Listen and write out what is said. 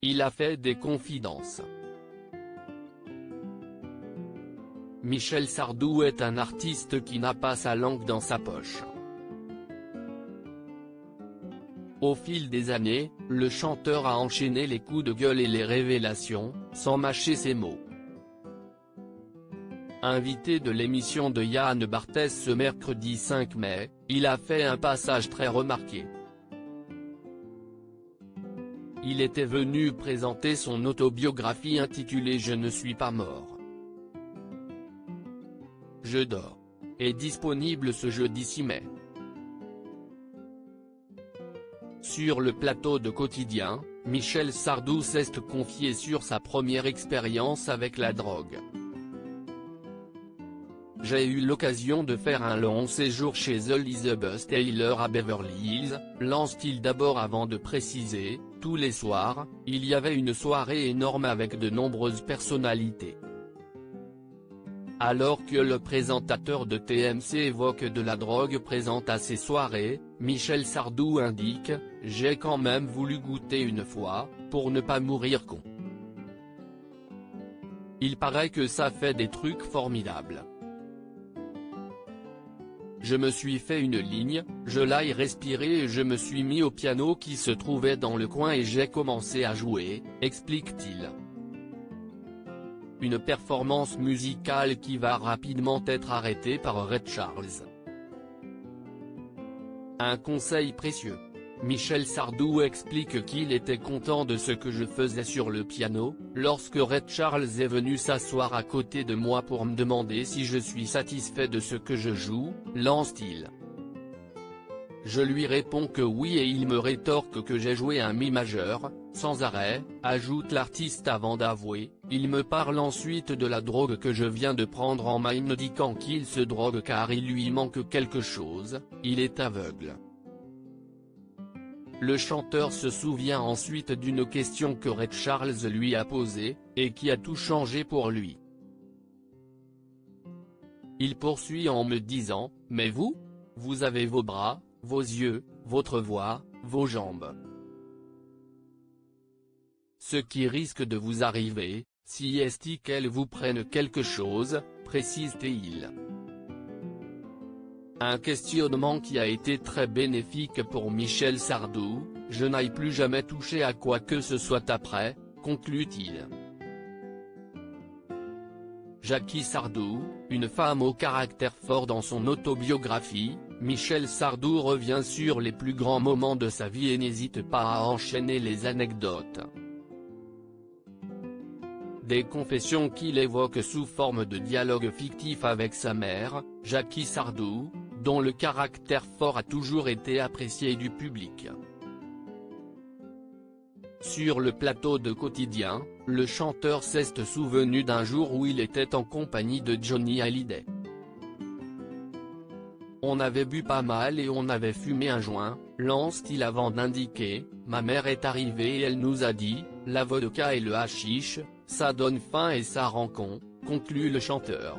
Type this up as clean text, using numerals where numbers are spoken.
Il a fait des confidences. Michel Sardou est un artiste qui n'a pas sa langue dans sa poche. Au fil des années, le chanteur a enchaîné les coups de gueule et les révélations, sans mâcher ses mots. Invité de l'émission de Yann Barthès ce mercredi 5 mai, il a fait un passage très remarqué. Il était venu présenter son autobiographie intitulée « Je ne suis pas mort. Je dors » est disponible ce jeudi 6 mai. Sur le plateau de Quotidien, Michel Sardou s'est confié sur sa première expérience avec la drogue. J'ai eu l'occasion de faire un long séjour chez Elizabeth Taylor à Beverly Hills, lance-t-il d'abord avant de préciser, tous les soirs, il y avait une soirée énorme avec de nombreuses personnalités. Alors que le présentateur de TMC évoque de la drogue présente à ses soirées, Michel Sardou indique « J'ai quand même voulu goûter une fois, pour ne pas mourir con. Il paraît que ça fait des trucs formidables. Je me suis fait une ligne, je l'ai respiré et je me suis mis au piano qui se trouvait dans le coin et j'ai commencé à jouer », explique-t-il. Une performance musicale qui va rapidement être arrêtée par Ray Charles. Un conseil précieux. Michel Sardou explique qu'il était content de ce que je faisais sur le piano, lorsque Ray Charles est venu s'asseoir à côté de moi pour me demander si je suis satisfait de ce que je joue, lance-t-il. Je lui réponds que oui et il me rétorque que j'ai joué un mi majeur, sans arrêt, ajoute l'artiste avant d'avouer, il me parle ensuite de la drogue que je viens de prendre en main indiquant qu'il se drogue car il lui manque quelque chose, il est aveugle. Le chanteur se souvient ensuite d'une question que Ray Charles lui a posée, et qui a tout changé pour lui. Il poursuit en me disant, « Mais vous ? Vous avez vos bras, vos yeux, votre voix, vos jambes. Ce qui risque de vous arriver, si est qu'elles vous prennent quelque chose », précise-t-il. Un questionnement qui a été très bénéfique pour Michel Sardou, « Je n'ai plus jamais touché à quoi que ce soit après », conclut-il. Jackie Sardou, une femme au caractère fort dans son autobiographie, Michel Sardou revient sur les plus grands moments de sa vie et n'hésite pas à enchaîner les anecdotes. Des confessions qu'il évoque sous forme de dialogue fictif avec sa mère, Jackie Sardou, dont le caractère fort a toujours été apprécié du public. Sur le plateau de Quotidien, le chanteur s'est souvenu d'un jour où il était en compagnie de Johnny Hallyday. On avait bu pas mal et on avait fumé un joint, lance-t-il avant d'indiquer, ma mère est arrivée et elle nous a dit, la vodka et le hashish, ça donne faim et ça rend con, conclut le chanteur.